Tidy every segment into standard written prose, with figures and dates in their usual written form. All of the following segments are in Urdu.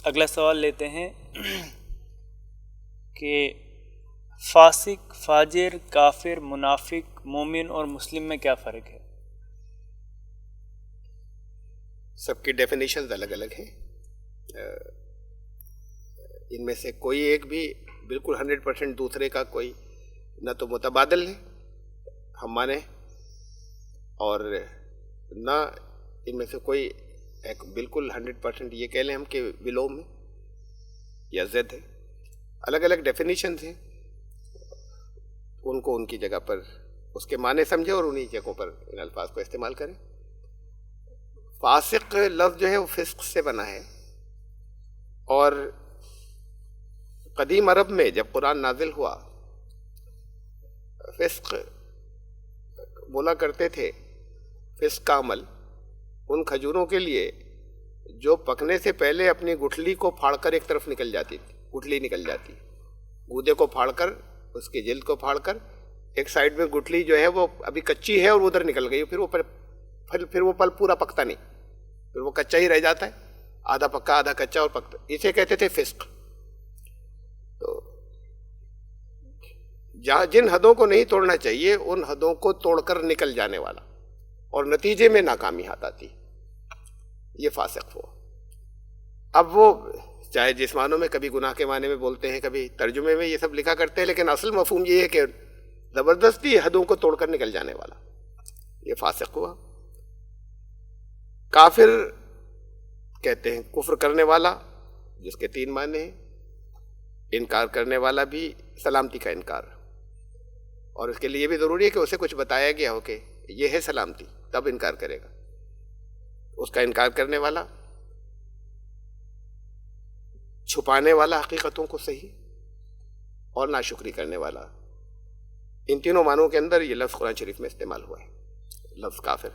اگلا سوال لیتے ہیں کہ فاسق، فاجر، کافر، منافق، مومن اور مسلم میں کیا فرق ہے؟ سب کی ڈیفینیشنز الگ الگ ہیں. ان میں سے کوئی ایک بھی بالکل 100% دوسرے کا کوئی نہ تو متبادل ہے ہم مانے، اور نہ ان میں سے کوئی ایک بالکل 100% یہ کہہ لیں ہم کہ ولوم ہے یا زد ہے. الگ الگ ڈیفینیشنز ہیں، ان کو ان کی جگہ پر اس کے معنی سمجھے اور انہی جگہوں پر ان الفاظ کو استعمال کریں. فاسق لفظ جو ہے وہ فسق سے بنا ہے، اور قدیم عرب میں جب قرآن نازل ہوا فسق بولا کرتے تھے. فسق کا عمل ان کھجوروں کے لیے جو پکنے سے پہلے اپنی گٹھلی کو پھاڑ کر ایک طرف نکل جاتی تھی، گٹھلی نکل جاتی، گودے کو پھاڑ کر اس کی جلد کو پھاڑ کر ایک سائیڈ میں گٹھلی جو ہے وہ ابھی کچی ہے اور ادھر نکل گئی، پھر وہ پل پورا پکتا نہیں، پھر وہ کچا ہی رہ جاتا ہے، آدھا پکا آدھا کچا اور پکتا. اسے کہتے تھے فسق. تو جن حدوں کو نہیں توڑنا چاہیے ان حدوں کو توڑ کر نکل جانے والا اور نتیجے میں ناکامی ہاتھ آتی، یہ فاسق ہو. اب وہ چاہے جس معنوں میں کبھی گناہ کے معنی میں بولتے ہیں، کبھی ترجمے میں یہ سب لکھا کرتے ہیں، لیکن اصل مفہوم یہ ہے کہ زبردستی حدوں کو توڑ کر نکل جانے والا، یہ فاسق ہوا. کافر کہتے ہیں کفر کرنے والا، جس کے 3 معنی ہیں. انکار کرنے والا بھی سلامتی کا انکار، اور اس کے لیے یہ بھی ضروری ہے کہ اسے کچھ بتایا گیا ہو کہ یہ ہے سلامتی، تب انکار کرے گا. اس کا انکار کرنے والا، چھپانے والا حقیقتوں کو صحیح، اور ناشکری کرنے والا. ان تینوں معنوں کے اندر یہ لفظ قرآن شریف میں استعمال ہوا ہے، لفظ کافر.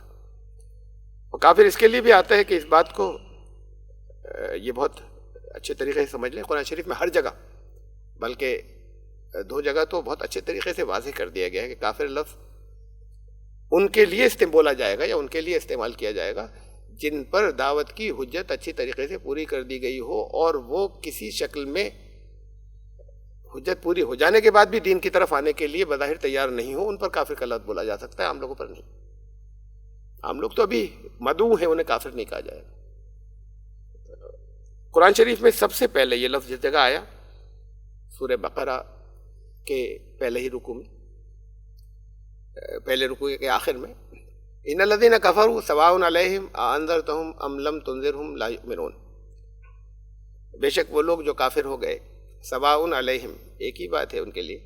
اور کافر اس کے لیے بھی آتا ہے کہ اس بات کو یہ بہت اچھے طریقے سے سمجھ لیں. قرآن شریف میں ہر جگہ، بلکہ 2 جگہ تو بہت اچھے طریقے سے واضح کر دیا گیا ہے کہ کافر لفظ ان کے لیے بولا جائے گا یا ان کے لیے استعمال کیا جائے گا جن پر دعوت کی حجت اچھی طریقے سے پوری کر دی گئی ہو، اور وہ کسی شکل میں حجت پوری ہو جانے کے بعد بھی دین کی طرف آنے کے لیے بظاہر تیار نہیں ہو. ان پر کافر کا لفظ بولا جا سکتا ہے، عام لوگوں پر نہیں. عام لوگ تو ابھی مدعو ہیں، انہیں کافر نہیں کہا جائے گا. قرآن شریف میں سب سے پہلے یہ لفظ جس جگہ آیا سورہ بقرہ کے پہلے ہی رکوع میں، پہلے رکوع کے آخر میں، ان الذین کفروا سواء علیہم اانذرتہم ام لم تنذرہم لا یؤمنون. بے شک وہ لوگ جو کافر ہو گئے، سواء علیہم ایک ہی بات ہے ان کے لیے،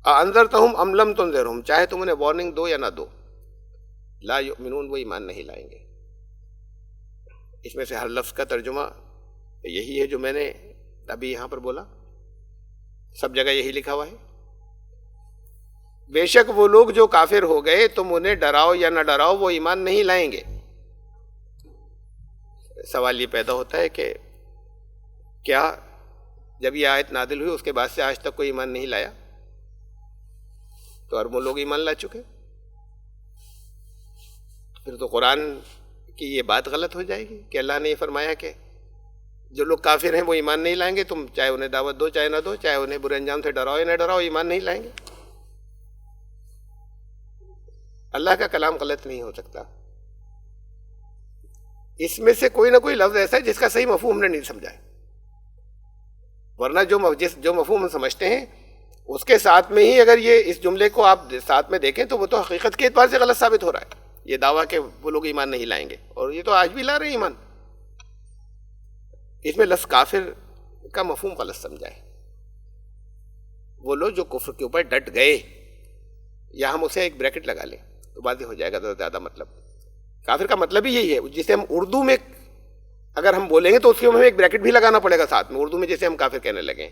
اانذرتہم ام لم تنذرہم چاہے تم انہیں وارننگ دو یا نہ دو، لا یؤمنون وہ ایمان نہیں لائیں گے. اس میں سے ہر لفظ کا ترجمہ یہی ہے جو میں نے ابھی یہاں پر بولا، سب جگہ یہی لکھا ہوا ہے. بے شک وہ لوگ جو کافر ہو گئے تم انہیں ڈراؤ یا نہ ڈراؤ وہ ایمان نہیں لائیں گے. سوال یہ پیدا ہوتا ہے کہ کیا جب یہ آیت نازل ہوئی اس کے بعد سے آج تک کوئی ایمان نہیں لایا؟ تو اربوں لوگ ایمان لا چکے، پھر تو قرآن کی یہ بات غلط ہو جائے گی کہ اللہ نے یہ فرمایا کہ جو لوگ کافر ہیں وہ ایمان نہیں لائیں گے، تم چاہے انہیں دعوت دو چاہے نہ دو، چاہے انہیں برے انجام سے ڈراؤ یا نہ ڈراؤ، ایمان نہیں لائیں گے. اللہ کا کلام غلط نہیں ہو سکتا. اس میں سے کوئی نہ کوئی لفظ ایسا ہے جس کا صحیح مفہوم ہم نے نہیں سمجھا ہے، ورنہ جو مفہوم ہم سمجھتے ہیں اس کے ساتھ میں ہی اگر یہ اس جملے کو آپ ساتھ میں دیکھیں تو وہ تو حقیقت کے اعتبار سے غلط ثابت ہو رہا ہے. یہ دعویٰ کہ وہ لوگ ایمان نہیں لائیں گے، اور یہ تو آج بھی لا رہے ہیں ایمان. اس میں لفظ کافر کا مفہوم غلط سمجھا ہے. وہ لوگ جو کفر کے اوپر ڈٹ گئے، یا ہم اسے ایک بریکٹ لگا لیں تو واضح ہو جائے گا زیادہ. مطلب کافر کا مطلب ہی یہی ہے، جسے ہم اردو میں اگر ہم بولیں گے تو اس کے ہمیں ایک بریکٹ بھی لگانا پڑے گا ساتھ میں. اردو میں جیسے ہم کافر کہنے لگے،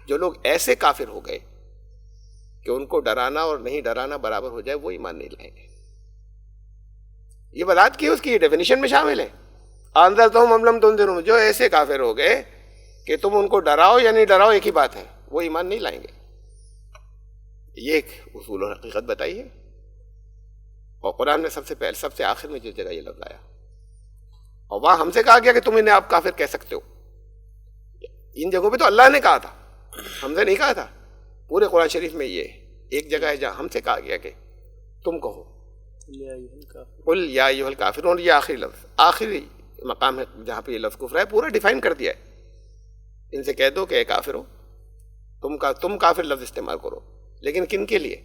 جو لوگ ایسے کافر ہو گئے کہ ان کو ڈرانا اور نہیں ڈرانا برابر ہو جائے وہ ایمان نہیں لائیں گے. یہ وضاحت کی اس کی ڈیفینیشن میں شامل ہے. انذرتہم ام لم تنذرہم جو ایسے کافر ہو گئے کہ تم ان کو ڈراؤ یا نہیں ڈراؤ ایک ہی بات ہے، وہ ایمان نہیں لائیں گے. یہ ایک اصول اور حقیقت بتائی ہے. اور قرآن میں سب سے پہلے سب سے آخر میں جس جگہ یہ لفظ آیا اور وہاں ہم سے کہا گیا کہ تم انہیں آپ کافر کہہ سکتے ہو. ان جگہوں پہ تو اللہ نے کہا تھا, ہم سے نہیں کہا تھا. پورے قرآن شریف میں یہ ایک جگہ ہے جہاں ہم سے کہا گیا کہ تم کہو قل یا ایھا الکافرون. یہ آخری لفظ, آخری مقام ہے جہاں پہ یہ لفظ کفر ہے, پورا ڈیفائن کر دیا ہے. ان سے کہہ دو کہ اے کافر ہو, تم کافر لفظ استعمال کرو, لیکن کن کے لیے؟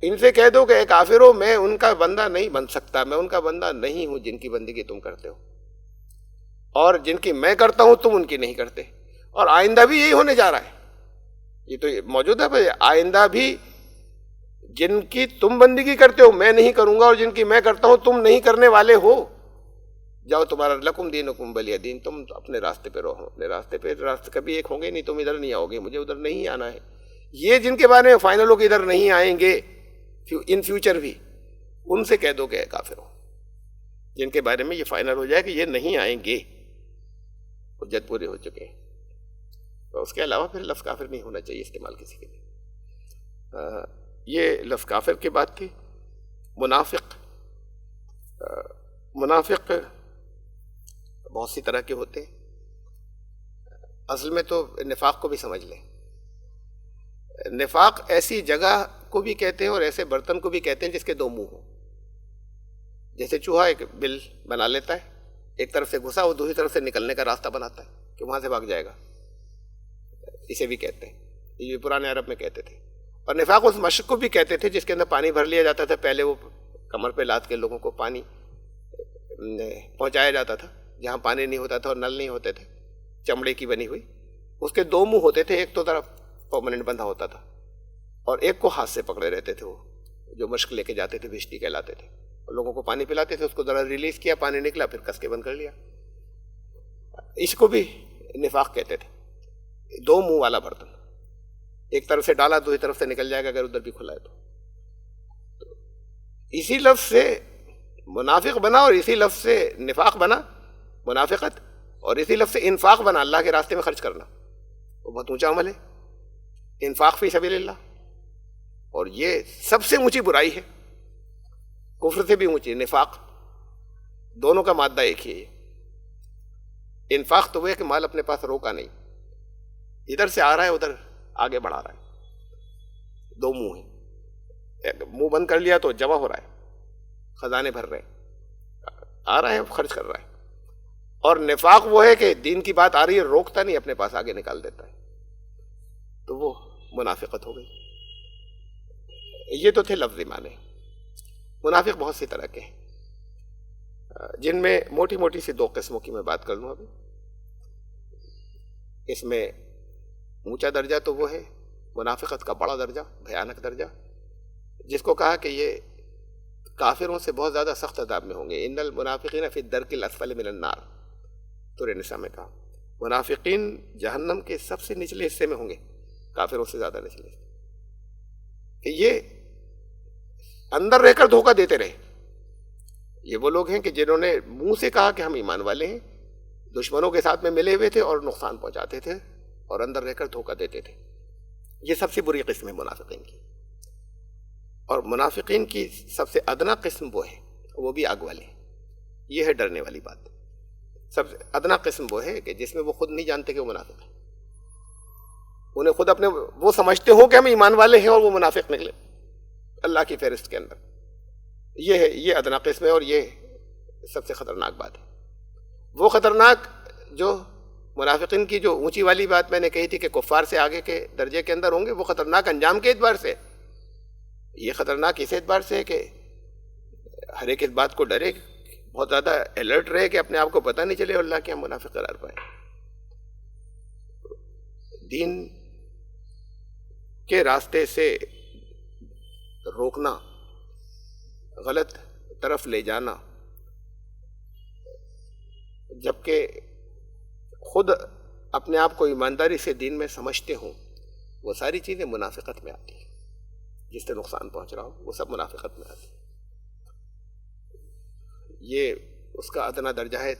ان سے کہہ دو کہ اے کافر ہو, میں ان کا بندہ نہیں بن سکتا, میں ان کا بندہ نہیں ہوں جن کی بندگی تم کرتے ہو, اور جن کی میں کرتا ہوں تم ان کی نہیں کرتے. اور آئندہ بھی یہی ہونے جا رہا ہے. یہ تو موجود ہے بھائی, آئندہ بھی جن کی تم بندگی کرتے ہو میں نہیں کروں گا, اور جن کی میں کرتا ہوں تم نہیں کرنے والے ہو. جاؤ تمہارا لکم دینکم ولی دین, تم اپنے راستے پہ رہو, اپنے راستے پہ. راستے کبھی ایک ہوں گے نہیں, تم ادھر نہیں آؤ گے, مجھے ادھر نہیں آنا ہے. یہ جن کے بارے میں فائنل ہو کہ ادھر نہیں آئیں گے ان فیوچر بھی, ان سے کہہ دو کہ اے کافر ہو. جن کے بارے میں یہ فائنل ہو جائے کہ یہ نہیں آئیں گے, حجت پورے ہو چکے ہیں. تو اس کے علاوہ پھر لفظ کافر نہیں ہونا چاہیے استعمال کسی کے لیے. یہ لفظ کافر کی بات تھی. منافق, منافق بہت سی طرح کے ہوتے ہیں. اصل میں تو نفاق کو بھی سمجھ لیں. نفاق ایسی جگہ کو بھی کہتے ہیں اور ایسے برتن کو بھی کہتے ہیں جس کے دو منہ ہوں. جیسے چوہا ایک بل بنا لیتا ہے, ایک طرف سے گھسا, وہ دوسری طرف سے نکلنے کا راستہ بناتا ہے کہ وہاں سے بھاگ جائے گا, اسے بھی کہتے ہیں. یہ پرانے عرب میں کہتے تھے. اور نفاق اس مشق کو بھی کہتے تھے جس کے اندر پانی بھر لیا جاتا تھا. پہلے وہ کمر پہ لاد کے لوگوں کو پانی پہنچایا جاتا تھا جہاں پانی نہیں ہوتا تھا اور نل نہیں ہوتے تھے, چمڑے کی بنی ہوئی. اس کے دو منہ ہوتے تھے, ایک تو طرف پرماننٹ بندھا ہوتا تھا اور ایک کو ہاتھ سے پکڑے رہتے تھے. وہ جو مشق لے کے جاتے تھے بھشتی کہلاتے تھے, اور لوگوں کو پانی پلاتے تھے. اس کو ذرا ریلیز کیا, پانی نکلا, پھر کس کے بند کر لیا. اس کو بھی نفاق کہتے تھے. دو منہ والا برتن, ایک طرف سے ڈالا دوسری طرف سے نکل جائے گا اگر ادھر بھی کھلا ہے تو. اسی لفظ سے منافق بنا, اور اسی لفظ سے نفاق بنا منافقت, اور اسی لفظ سے انفاق بنا اللہ کے راستے میں خرچ کرنا. وہ بہت اونچا عمل ہے, انفاق فی سبیل اللہ. اور یہ سب سے اونچی برائی ہے, کفر سے بھی اونچی نفاق. دونوں کا مادہ ایک ہی ہے. انفاق تو وہ ہے کہ مال اپنے پاس روکا نہیں, ادھر سے آ رہا ہے ادھر آگے بڑھا رہا ہے. دو منہ ہیں, منہ بند کر لیا تو جمع ہو رہا ہے, خزانے بھر رہے ہیں, آ رہا ہے خرچ کر رہا ہے. اور نفاق وہ ہے کہ دین کی بات آ رہی ہے, روکتا نہیں, اپنے پاس آگے نکال دیتا ہے. تو وہ منافقت ہو گئی. یہ تو تھے لفظی معنی. منافق بہت سی طرح کے ہیں, جن میں موٹی موٹی سی دو قسموں کی میں بات کر لوں ابھی. اس میں اونچا درجہ تو وہ ہے منافقت کا بڑا درجہ, بھیانک درجہ, جس کو کہا کہ یہ کافروں سے بہت زیادہ سخت عذاب میں ہوں گے. ان المنافقین فی الدرک الاسفل من النار, سورہ نساء میں کہا منافقین جہنم کے سب سے نچلے حصے میں ہوں گے, کافروں سے زیادہ نچلے. کہ یہ اندر رہ کر دھوکہ دیتے رہے. یہ وہ لوگ ہیں کہ جنہوں نے منہ سے کہا کہ ہم ایمان والے ہیں, دشمنوں کے ساتھ میں ملے ہوئے تھے اور نقصان پہنچاتے تھے, اور اندر رہ کر دھوکہ دیتے تھے. یہ سب سے بری قسم ہے منافقین کی. اور منافقین کی سب سے ادنا قسم وہ ہے, وہ بھی آگ والے ہیں. یہ ہے ڈرنے والی بات. سب سے ادنا قسم وہ ہے کہ جس میں وہ خود نہیں جانتے کہ وہ منافق ہیں. انہیں خود اپنے وہ سمجھتے ہو کہ ہم ایمان والے ہیں, اور وہ منافق نکلے اللہ کی فہرست کے اندر. یہ ہے, یہ ادنا قسم ہے, اور یہ سب سے خطرناک بات ہے. وہ خطرناک جو منافقین کی جو اونچی والی بات میں نے کہی تھی کہ کفار سے آگے کے درجے کے اندر ہوں گے, وہ خطرناک انجام کے اعتبار سے. یہ خطرناک اس اعتبار سے ہے کہ ہر ایک اس بات کو ڈرے, بہت زیادہ الرٹ رہے کہ اپنے آپ کو پتہ نہیں چلے اور اللہ کے ہم منافق قرار پائے. دین کے راستے سے روکنا, غلط طرف لے جانا, جبکہ خود اپنے آپ کو ایمانداری سے دین میں سمجھتے ہوں, وہ ساری چیزیں منافقت میں آتی ہیں. جس سے نقصان پہنچ رہا ہو وہ سب منافقت میں آتی ہے. یہ اس کا ادنا درجہ ہے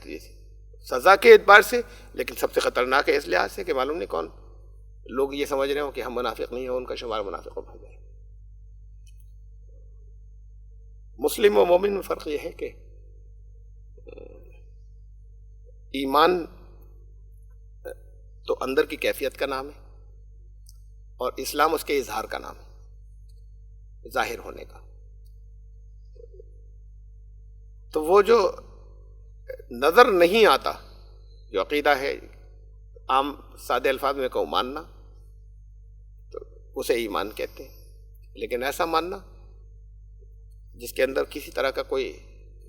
سزا کے اعتبار سے, لیکن سب سے خطرناک ہے اس لحاظ سے کہ معلوم نہیں کون لوگ یہ سمجھ رہے ہوں کہ ہم منافق نہیں ہیں, ان کا شمار منافقوں میں ہو جائے. مسلم و مومن میں فرق یہ ہے کہ ایمان تو اندر کی کیفیت کا نام ہے اور اسلام اس کے اظہار کا نام ہے، ظاہر ہونے کا۔ تو وہ جو نظر نہیں آتا، جو عقیدہ ہے عام سادے الفاظ میں کہوں ماننا، تو اسے ایمان کہتے ہیں۔ لیکن ایسا ماننا جس کے اندر کسی طرح کا کوئی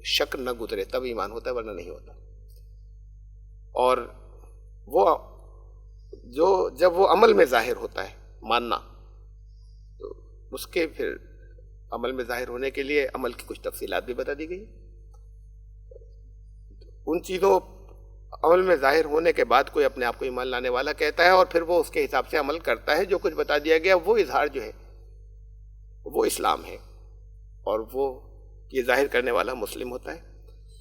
شک نہ گزرے تب ایمان ہوتا ہے، ورنہ نہیں ہوتا۔ اور وہ جو جب وہ عمل میں ظاہر ہوتا ہے ماننا، تو اس کے پھر عمل میں ظاہر ہونے کے لیے عمل کی کچھ تفصیلات بھی بتا دی گئی۔ ان چیزوں عمل میں ظاہر ہونے کے بعد کوئی اپنے آپ کو ایمان لانے والا کہتا ہے، اور پھر وہ اس کے حساب سے عمل کرتا ہے۔ جو کچھ بتا دیا گیا وہ اظہار جو ہے وہ اسلام ہے، اور وہ یہ ظاہر کرنے والا مسلم ہوتا ہے۔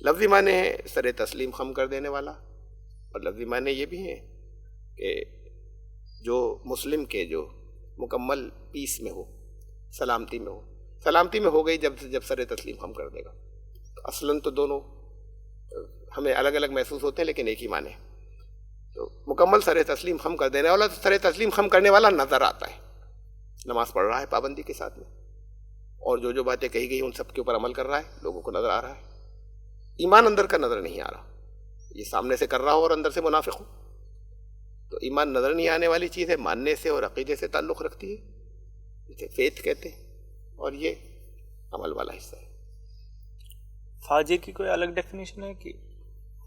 لفظی معنی ہے سر تسلیم خم کر دینے والا، اور لفظی معنی یہ بھی ہے کہ جو مسلم کے جو مکمل پیس میں ہو، سلامتی میں ہو۔ سلامتی میں ہو گئی جب سر تسلیم خم کر دے گا۔ اصلاً تو دونوں ہمیں الگ الگ محسوس ہوتے ہیں، لیکن ایک ہی معنی ہے۔ تو مکمل سر تسلیم خم کر دینے والا، سر تسلیم خم کرنے والا نظر آتا ہے، نماز پڑھ رہا ہے پابندی کے ساتھ میں، اور جو باتیں کہی گئی ان سب کے اوپر عمل کر رہا ہے، لوگوں کو نظر آ رہا ہے۔ ایمان اندر کا نظر نہیں آ رہا، یہ سامنے سے کر رہا ہو اور اندر سے منافق ہو۔ تو ایمان نظر نہیں آنے والی چیز ہے، ماننے سے اور عقیدے سے تعلق رکھتی ہے، جسے فیتھ کہتے ہیں، اور یہ عمل والا حصہ ہے۔ فاجر کی کوئی الگ ڈیفینیشن ہے کہ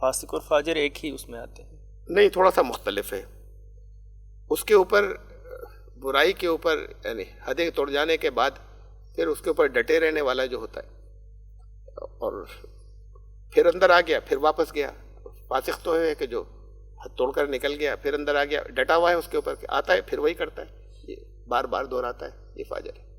فاسق اور فاجر ایک ہی اس میں آتے ہیں؟ نہیں، تھوڑا سا مختلف ہے۔ اس کے اوپر برائی کے اوپر یعنی حدیں توڑ جانے کے بعد پھر اس کے اوپر ڈٹے رہنے والا جو ہوتا ہے، اور پھر اندر آ گیا پھر واپس گیا۔ فاسق تو ہے کہ جو حد توڑ کر نکل گیا پھر اندر آ گیا، ڈٹا ہوا ہے اس کے اوپر، آتا ہے پھر وہی کرتا ہے، یہ بار بار دہراتا ہے، یہ فاجر ہے۔